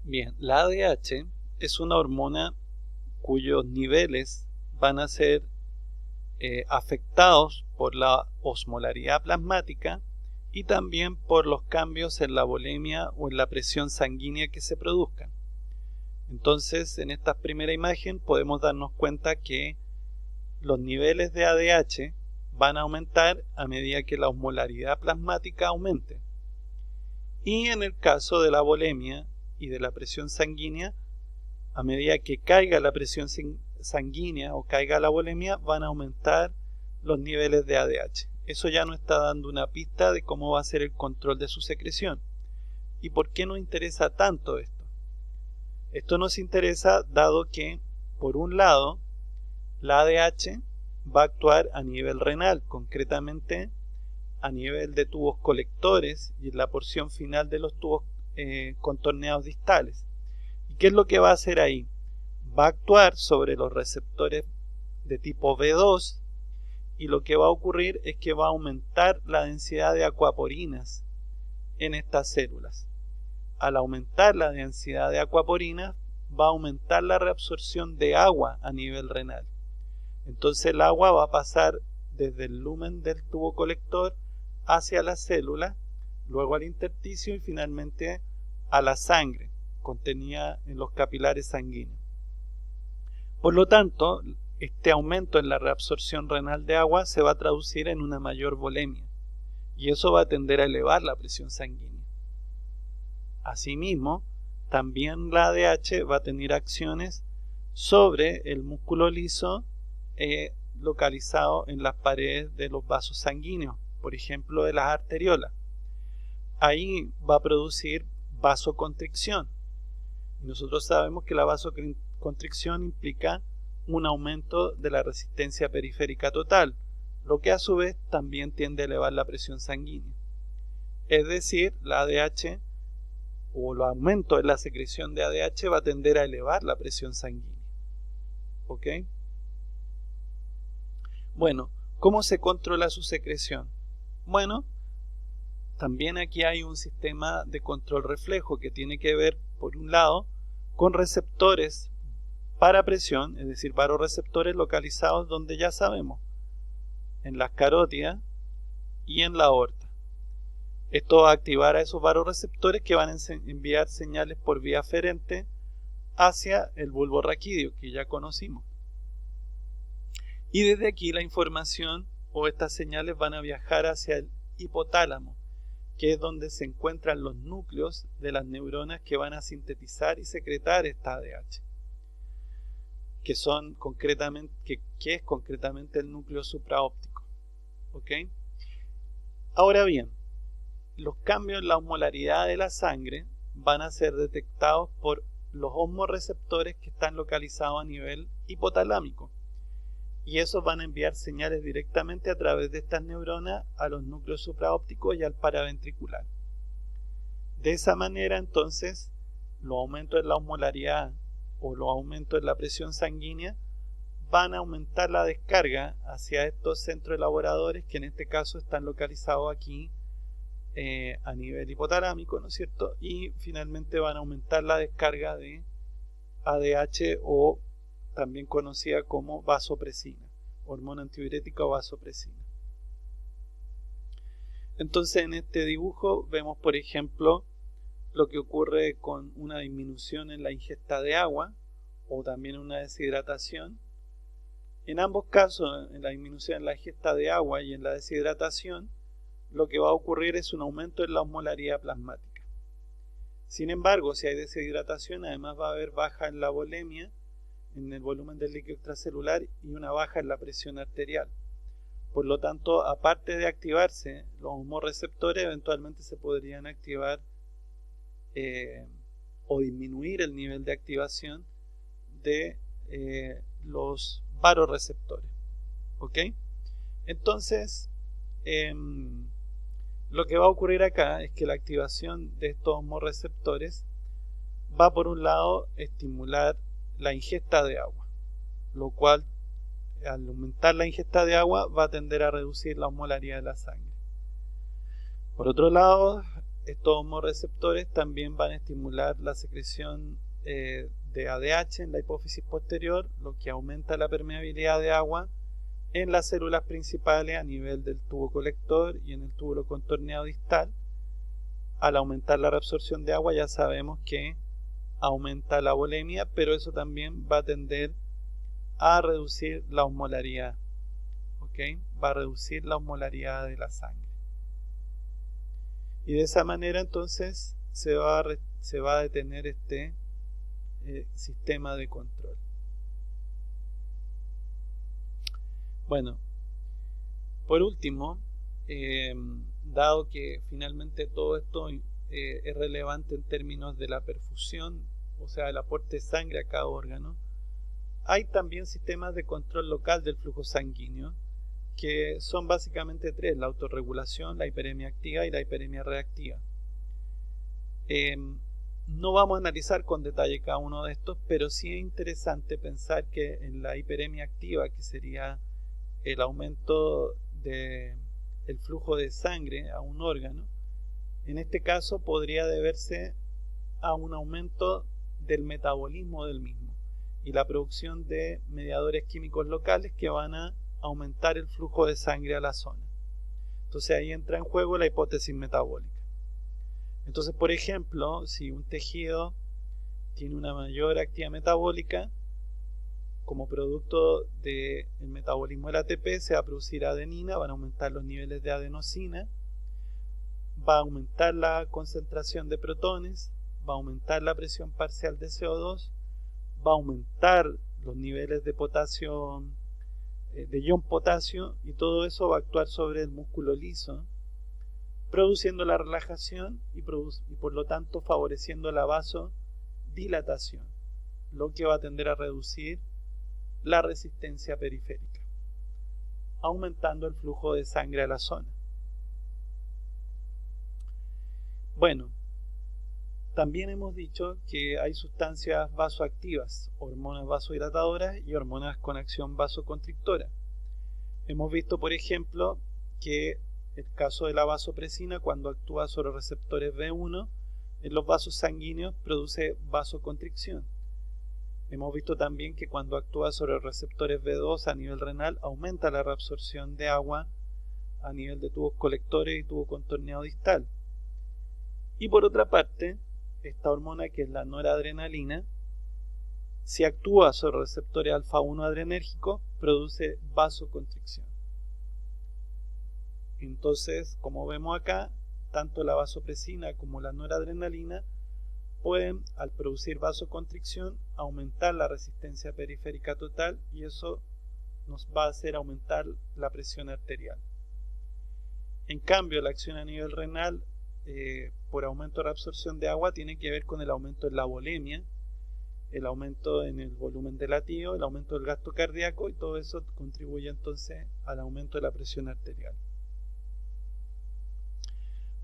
Bien, la ADH es una hormona cuyos niveles van a ser afectados por la osmolaridad plasmática y también por los cambios en la volemia o en la presión sanguínea que se produzcan. Entonces, en esta primera imagen podemos darnos cuenta que los niveles de ADH van a aumentar a medida que la osmolaridad plasmática aumente. Y en el caso de la volemia y de la presión sanguínea, a medida que caiga la presión sanguínea o caiga la volemia, van a aumentar los niveles de ADH. Eso ya nos está dando una pista de cómo va a ser el control de su secreción. ¿Y por qué nos interesa tanto esto? Esto nos interesa dado que, por un lado, la ADH va a actuar a nivel renal, concretamente a nivel de tubos colectores y en la porción final de los tubos contorneados distales. ¿Y qué es lo que va a hacer ahí? Va a actuar sobre los receptores de tipo B2 y lo que va a ocurrir es que va a aumentar la densidad de acuaporinas en estas células. Al aumentar la densidad de acuaporinas, va a aumentar la reabsorción de agua a nivel renal. Entonces el agua va a pasar desde el lumen del tubo colector hacia la célula, luego al intersticio y finalmente a la sangre contenida en los capilares sanguíneos. Por lo tanto, este aumento en la reabsorción renal de agua se va a traducir en una mayor volemia y eso va a tender a elevar la presión sanguínea. Asimismo, también la ADH va a tener acciones sobre el músculo liso localizado en las paredes de los vasos sanguíneos, por ejemplo de las arteriolas. Ahí va a producir vasoconstricción. Nosotros sabemos que la vasoconstricción implica un aumento de la resistencia periférica total, lo que a su vez también tiende a elevar la presión sanguínea. Es decir, la ADH o el aumento en la secreción de ADH va a tender a elevar la presión sanguínea. ¿Ok? Bueno, ¿cómo se controla su secreción? Bueno, también aquí hay un sistema de control reflejo que tiene que ver, por un lado, con receptores para presión, es decir, vasoreceptores localizados donde ya sabemos, en las carótidas y en la aorta. Esto va a activar a esos vasoreceptores que van a enviar señales por vía aferente hacia el bulbo raquídeo que ya conocimos. Y desde aquí la información o estas señales van a viajar hacia el hipotálamo, que es donde se encuentran los núcleos de las neuronas que van a sintetizar y secretar esta ADH, que es concretamente el núcleo supraóptico. ¿Ok? Ahora bien, los cambios en la osmolaridad de la sangre van a ser detectados por los osmoreceptores que están localizados a nivel hipotalámico. Y esos van a enviar señales directamente a través de estas neuronas a los núcleos supraópticos y al paraventricular. De esa manera, entonces, los aumentos en la osmolaridad o los aumentos en la presión sanguínea van a aumentar la descarga hacia estos centros elaboradores que en este caso están localizados aquí a nivel hipotalámico, ¿no es cierto? Y finalmente van a aumentar la descarga de ADH o también conocida como vasopresina, hormona antidiurética o vasopresina. Entonces en este dibujo vemos, por ejemplo, lo que ocurre con una disminución en la ingesta de agua o también una deshidratación. En ambos casos, en la disminución en la ingesta de agua y en la deshidratación, lo que va a ocurrir es un aumento en la osmolaridad plasmática. Sin embargo, si hay deshidratación, además va a haber baja en la volemia, en el volumen del líquido extracelular y una baja en la presión arterial. Por lo tanto, aparte de activarse los osmoreceptores, eventualmente se podrían activar o disminuir el nivel de activación de los vasoreceptores. ¿Ok? Entonces, lo que va a ocurrir acá es que la activación de estos osmoreceptores va, por un lado, a estimular la ingesta de agua, lo cual al aumentar la ingesta de agua va a tender a reducir la osmolaridad de la sangre. Por otro lado, estos hormorreceptores también van a estimular la secreción de ADH en la hipófisis posterior, lo que aumenta la permeabilidad de agua en las células principales a nivel del tubo colector y en el túbulo contorneado distal. Al aumentar la reabsorción de agua ya sabemos que aumenta la volemia, pero eso también va a tender a reducir la osmolaridad. ¿Okay? Va a reducir la osmolaridad de la sangre. Y de esa manera entonces se va a detener este sistema de control. Bueno, por último, dado que finalmente todo esto es relevante en términos de la perfusión, o sea, el aporte de sangre a cada órgano, hay también sistemas de control local del flujo sanguíneo, que son básicamente tres: la autorregulación, la hiperemia activa y la hiperemia reactiva. No vamos a analizar con detalle cada uno de estos, pero sí es interesante pensar que en la hiperemia activa, que sería el aumento del flujo de sangre a un órgano, en este caso podría deberse a un aumento del metabolismo del mismo y la producción de mediadores químicos locales que van a aumentar el flujo de sangre a la zona. Entonces ahí entra en juego la hipótesis metabólica. Entonces, por ejemplo, si un tejido tiene una mayor actividad metabólica, como producto del metabolismo del ATP se va a producir adenina, van a aumentar los niveles de adenosina, va a aumentar la concentración de protones, va a aumentar la presión parcial de CO2, va a aumentar los niveles de potasio, de ion potasio, y todo eso va a actuar sobre el músculo liso, produciendo la relajación y por lo tanto favoreciendo la vasodilatación, lo que va a tender a reducir la resistencia periférica, aumentando el flujo de sangre a la zona. Bueno, también hemos dicho que hay sustancias vasoactivas, hormonas vasodilatadoras y hormonas con acción vasoconstrictora. Hemos visto, por ejemplo, que el caso de la vasopresina, cuando actúa sobre receptores B1 en los vasos sanguíneos, produce vasoconstricción. Hemos visto también que cuando actúa sobre receptores B2 a nivel renal, aumenta la reabsorción de agua a nivel de tubos colectores y tubo contorneado distal. Y por otra parte, esta hormona, que es la noradrenalina, si actúa sobre receptores alfa-1 adrenérgicos, produce vasoconstricción. Entonces, como vemos acá, tanto la vasopresina como la noradrenalina pueden, al producir vasoconstricción, aumentar la resistencia periférica total, y eso nos va a hacer aumentar la presión arterial. En cambio, la acción a nivel renal por aumento de la absorción de agua tiene que ver con el aumento en la volemia, el aumento en el volumen de latido, el aumento del gasto cardíaco, y todo eso contribuye entonces al aumento de la presión arterial.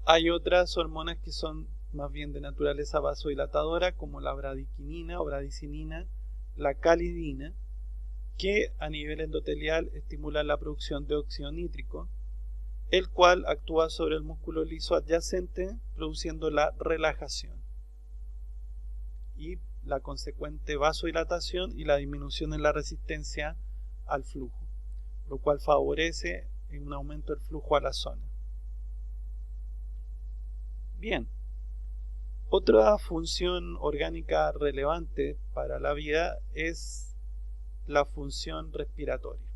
Hay otras hormonas que son más bien de naturaleza vasodilatadora, como la bradiquinina o bradicinina, la calidina, que a nivel endotelial estimulan la producción de óxido nítrico, el cual actúa sobre el músculo liso adyacente, produciendo la relajación y la consecuente vasodilatación y la disminución en la resistencia al flujo, lo cual favorece un aumento del flujo a la zona. Bien, otra función orgánica relevante para la vida es la función respiratoria.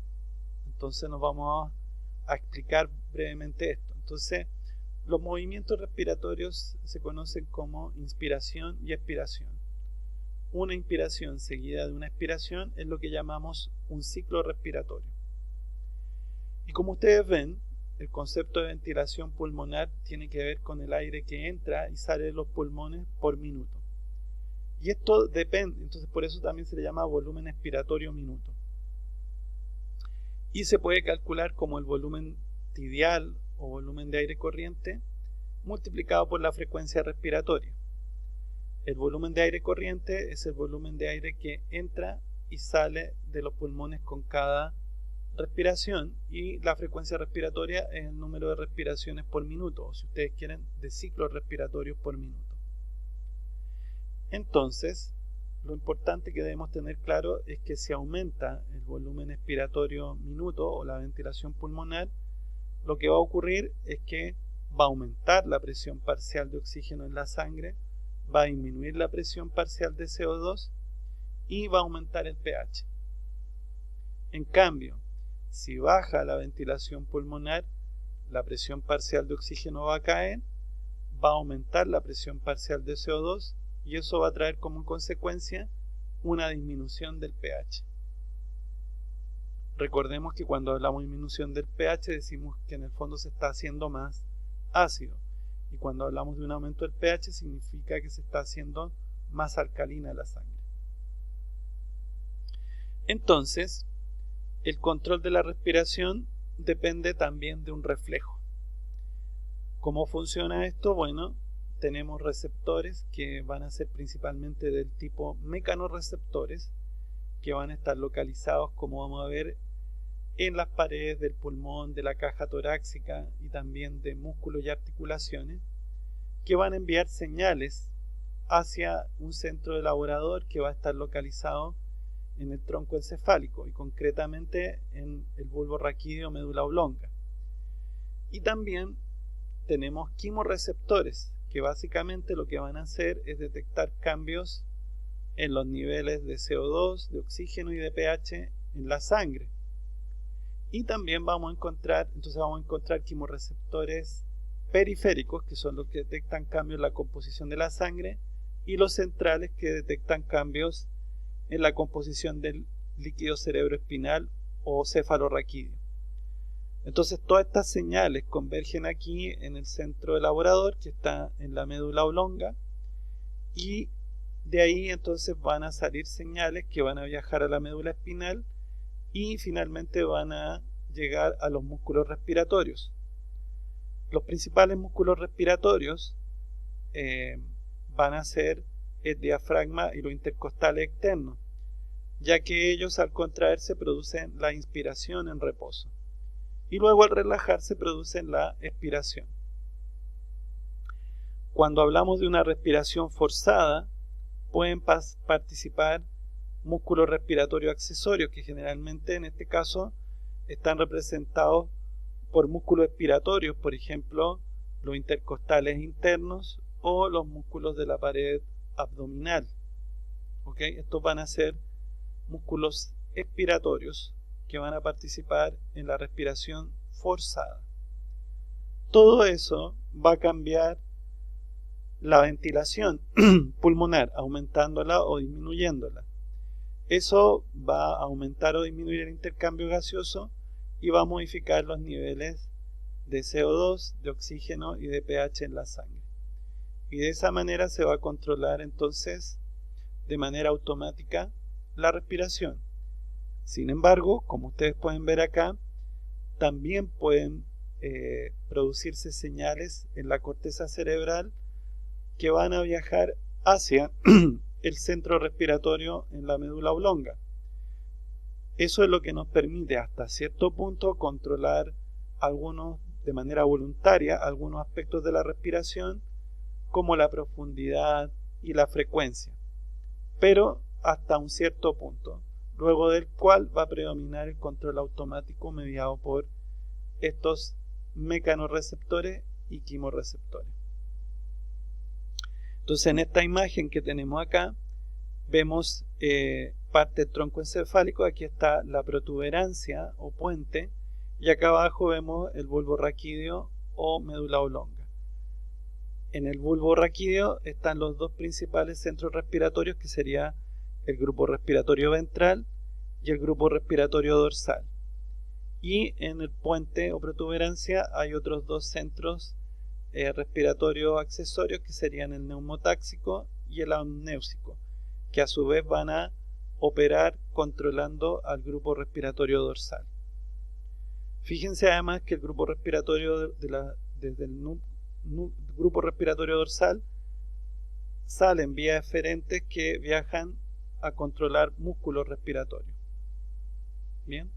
Entonces nos vamos a explicar brevemente esto. Entonces, los movimientos respiratorios se conocen como inspiración y expiración. Una inspiración seguida de una expiración es lo que llamamos un ciclo respiratorio. Y como ustedes ven, el concepto de ventilación pulmonar tiene que ver con el aire que entra y sale de los pulmones por minuto. Y esto depende, entonces por eso también se le llama volumen expiratorio minuto. Y se puede calcular como el volumen tibial o volumen de aire corriente multiplicado por la frecuencia respiratoria. El volumen de aire corriente es el volumen de aire que entra y sale de los pulmones con cada respiración, y la frecuencia respiratoria es el número de respiraciones por minuto, o si ustedes quieren, de ciclos respiratorios por minuto. Entonces, lo importante que debemos tener claro es que si aumenta el volumen expiratorio minuto o la ventilación pulmonar, lo que va a ocurrir es que va a aumentar la presión parcial de oxígeno en la sangre, va a disminuir la presión parcial de CO2 y va a aumentar el pH. En cambio, si baja la ventilación pulmonar, la presión parcial de oxígeno va a caer, va a aumentar la presión parcial de CO2 y eso va a traer como consecuencia una disminución del pH. Recordemos que cuando hablamos de disminución del pH decimos que en el fondo se está haciendo más ácido, y cuando hablamos de un aumento del pH significa que se está haciendo más alcalina la sangre. Entonces, el control de la respiración depende también de un reflejo. ¿Cómo funciona esto? Bueno, tenemos receptores que van a ser principalmente del tipo mecanorreceptores, que van a estar localizados, como vamos a ver, en las paredes del pulmón, de la caja torácica y también de músculos y articulaciones, que van a enviar señales hacia un centro elaborador que va a estar localizado en el tronco encefálico y concretamente en el bulbo raquídeo médula oblonga. Y también tenemos quimorreceptores, que básicamente lo que van a hacer es detectar cambios en los niveles de CO2, de oxígeno y de pH en la sangre. Y también vamos a encontrar quimorreceptores periféricos, que son los que detectan cambios en la composición de la sangre, y los centrales, que detectan cambios en la composición del líquido cerebroespinal o cefalorraquídeo. Entonces todas estas señales convergen aquí en el centro elaborador, que está en la médula oblonga, y de ahí entonces van a salir señales que van a viajar a la médula espinal y finalmente van a llegar a los músculos respiratorios. Los principales músculos respiratorios van a ser el diafragma y los intercostales externos, ya que ellos al contraerse producen la inspiración en reposo y luego al relajarse producen la expiración. Cuando hablamos de una respiración forzada, pueden participar músculos respiratorios accesorios, que generalmente en este caso están representados por músculos expiratorios, por ejemplo los intercostales internos o los músculos de la pared abdominal. Estos van a ser músculos expiratorios que van a participar en la respiración forzada. Todo eso va a cambiar la ventilación pulmonar, aumentándola o disminuyéndola. Eso va a aumentar o disminuir el intercambio gaseoso y va a modificar los niveles de CO2, de oxígeno y de pH en la sangre. Y de esa manera se va a controlar entonces de manera automática la respiración. Sin embargo, como ustedes pueden ver acá, también pueden producirse señales en la corteza cerebral que van a viajar hacia el centro respiratorio en la médula oblonga. Eso es lo que nos permite hasta cierto punto controlar de manera voluntaria algunos aspectos de la respiración, como la profundidad y la frecuencia, pero hasta un cierto punto, luego del cual va a predominar el control automático mediado por estos mecanorreceptores y quimorreceptores. Entonces, en esta imagen que tenemos acá, vemos parte del tronco encefálico. Aquí está la protuberancia o puente, y acá abajo vemos el bulbo raquídeo o médula oblonga. En el bulbo raquídeo están los dos principales centros respiratorios, que sería el grupo respiratorio ventral y el grupo respiratorio dorsal. Y en el puente o protuberancia hay otros dos centros respiratorios accesorios, que serían el neumotáxico y el amnéusico, que a su vez van a operar controlando al grupo respiratorio dorsal. Fíjense además que el grupo respiratorio desde el grupo respiratorio dorsal salen vías eferentes que viajan a controlar músculos respiratorios. Bien.